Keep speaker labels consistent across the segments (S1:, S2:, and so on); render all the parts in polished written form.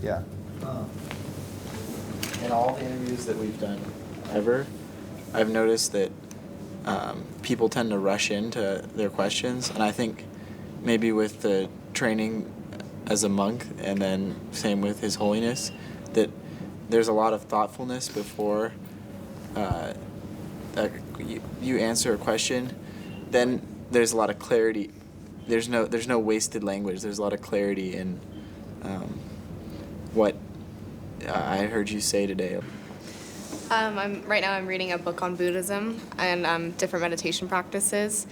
S1: Yeah.
S2: In all the interviews that we've done ever, I've noticed that people tend to rush into their questions, and I think maybe with the training as a monk and then same with His Holiness, that there's a lot of thoughtfulness before that you answer a question. Then there's a lot of clarity. There's no wasted language. There's a lot of clarity in what I heard you say today.
S3: Right now I'm reading a book on Buddhism and different meditation practices.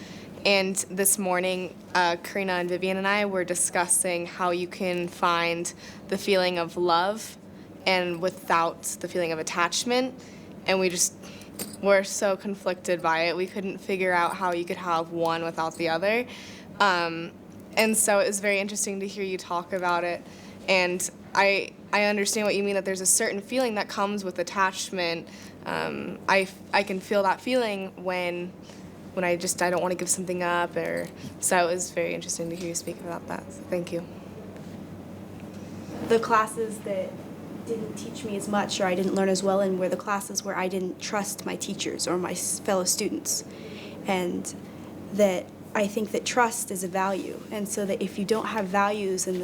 S3: And this morning, Karina and Vivian and I were discussing how you can find the feeling of love and without the feeling of attachment. And we're so conflicted by it. We couldn't figure out how you could have one without the other. And so it was very interesting to hear you talk about it. And I understand what you mean, that there's a certain feeling that comes with attachment. I can feel that feeling when I don't want to give something up. So it was very interesting to hear you speak about that. So thank you.
S4: The classes that didn't teach me as much or I didn't learn as well in were the classes where I didn't trust my teachers or my fellow students. And that I think that trust is a value. And so that if you don't have values in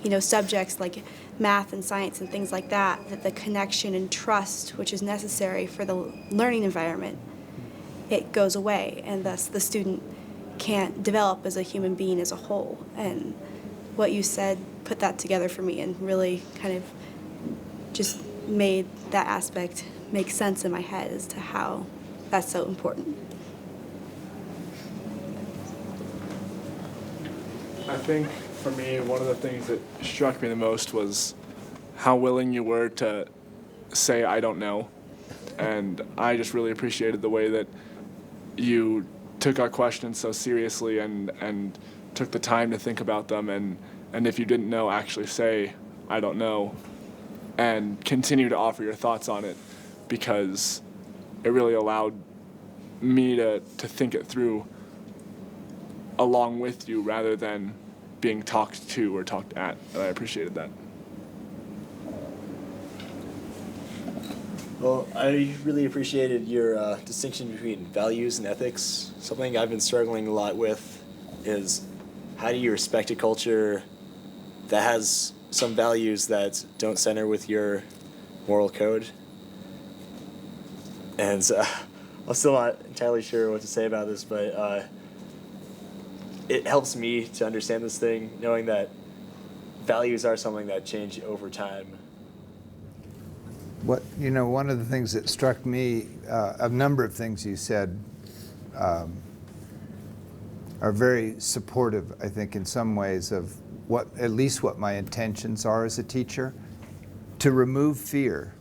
S4: the subjects like math and science and things like that, that the connection and trust, which is necessary for the learning environment, it goes away, and thus the student can't develop as a human being as a whole. And what you said put that together for me and really kind of just made that aspect make sense in my head as to how that's so important.
S5: I think for me, one of the things that struck me the most was how willing you were to say, I don't know. And I just really appreciated the way that you took our questions so seriously and took the time to think about them. And if you didn't know, actually say, I don't know, and continue to offer your thoughts on it, because it really allowed me to think it through along with you rather than being talked to or talked at, and I appreciated that.
S6: Well, I really appreciated your distinction between values and ethics. Something I've been struggling a lot with is how do you respect a culture that has some values that don't center with your moral code? And I'm still not entirely sure what to say about this, but it helps me to understand this thing, knowing that values are something that change over time.
S1: One of the things that struck me, a number of things you said are very supportive, I think, in some ways of at least what my intentions are as a teacher. To remove fear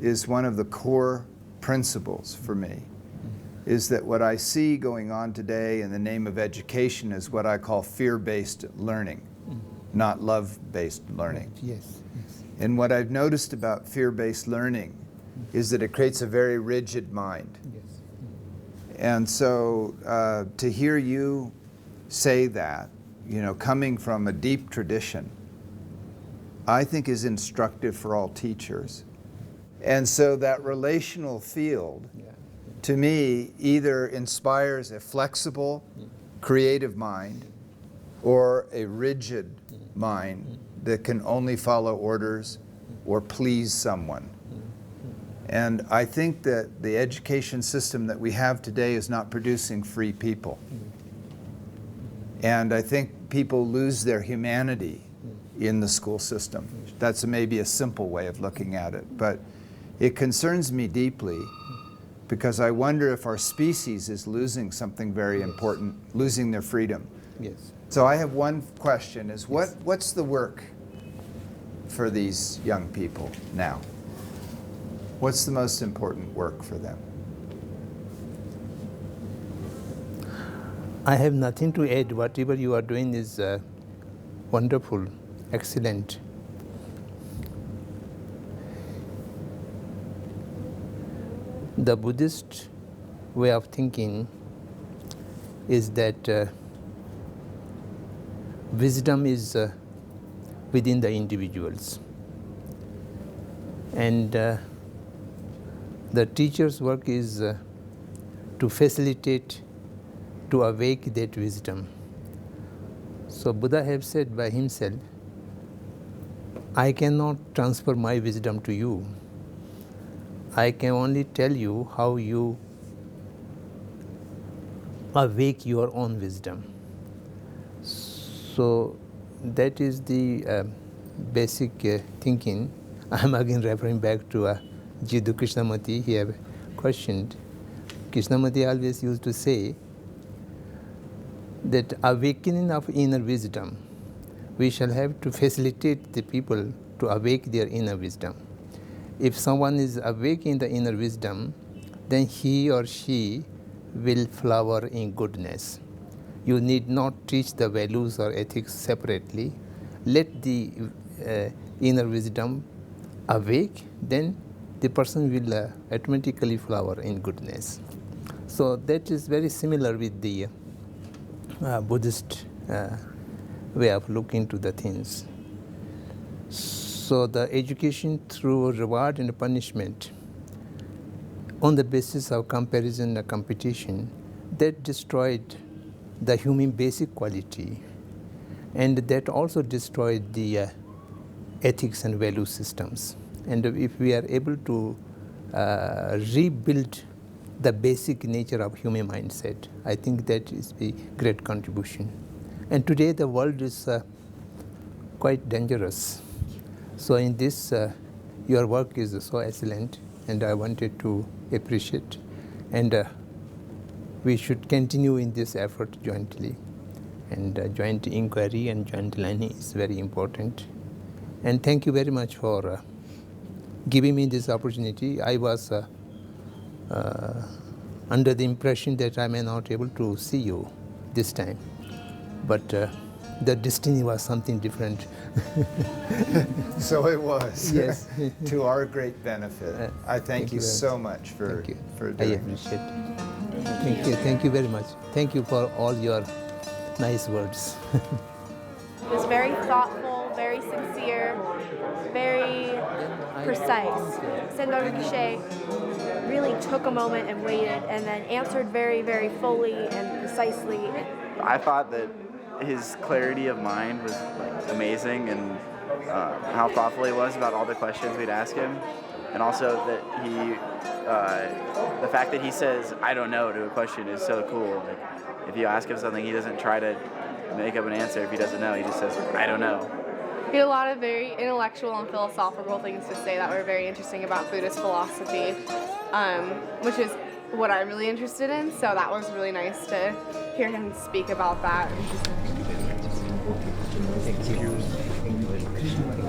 S1: is one of the core principles for me, is that what I see going on today in the name of education is what I call fear-based learning, not love-based learning.
S7: Yes.
S1: And what I've noticed about fear-based learning is that it creates a very rigid mind.
S7: Yes.
S1: And so to hear you say that, coming from a deep tradition, I think is instructive for all teachers. And so that relational field, to me, either inspires a flexible, creative mind or a rigid mind that can only follow orders or please someone. And I think that the education system that we have today is not producing free people. And I think people lose their humanity in the school system. That's maybe a simple way of looking at it, but it concerns me deeply because I wonder if our species is losing something very important, losing their freedom.
S7: Yes.
S1: So I have one question, is what's the work for these young people now? What's the most important work for them?
S7: I have nothing to add. Whatever you are doing is wonderful, excellent. The Buddhist way of thinking is that wisdom within the individuals. And the teacher's work is to facilitate, to awake that wisdom. So Buddha has said by himself, I cannot transfer my wisdom to you. I can only tell you how you awake your own wisdom. So that is the basic thinking. I am again referring back to Jiddu Krishnamurti. He have questioned. Krishnamurti always used to say that awakening of inner wisdom, we shall have to facilitate the people to awake their inner wisdom. If someone is awake in the inner wisdom, then he or she will flower in goodness. You need not teach the values or ethics separately. Let the inner wisdom awake, then the person will automatically flower in goodness. So that is very similar with the Buddhist way of looking to the things. So the education through reward and punishment on the basis of comparison and competition, that destroyed the human basic quality, and that also destroyed the ethics and value systems. And if we are able to rebuild the basic nature of human mindset, I think that is a great contribution. And today the world is quite dangerous. So in this, your work is so excellent, and I wanted to appreciate. And we should continue in this effort jointly. And joint inquiry and joint learning is very important. And thank you very much for giving me this opportunity. I was under the impression that I may not able to see you this time, but the destiny was something different.
S1: So it was.
S7: Yes.
S1: To our great benefit. I thank you so much for
S7: I
S1: doing it.
S7: appreciate it. Thank you very much. Thank you for all your nice words.
S8: It was very thoughtful, very sincere, very precise. Samdhongrinpoche really took a moment and waited, and then answered very, very fully and precisely.
S2: I thought that his clarity of mind was amazing, and how thoughtful he was about all the questions we'd ask him, and also that the fact that he says "I don't know" to a question is so cool. Like, if you ask him something, he doesn't try to make up an answer. If he doesn't know, he just says "I don't know."
S3: He had a lot of very intellectual and philosophical things to say that were very interesting about Buddhist philosophy, which is what I'm really interested in. So that was really nice to hear him speak about that.
S7: Thank you. Thank you very much.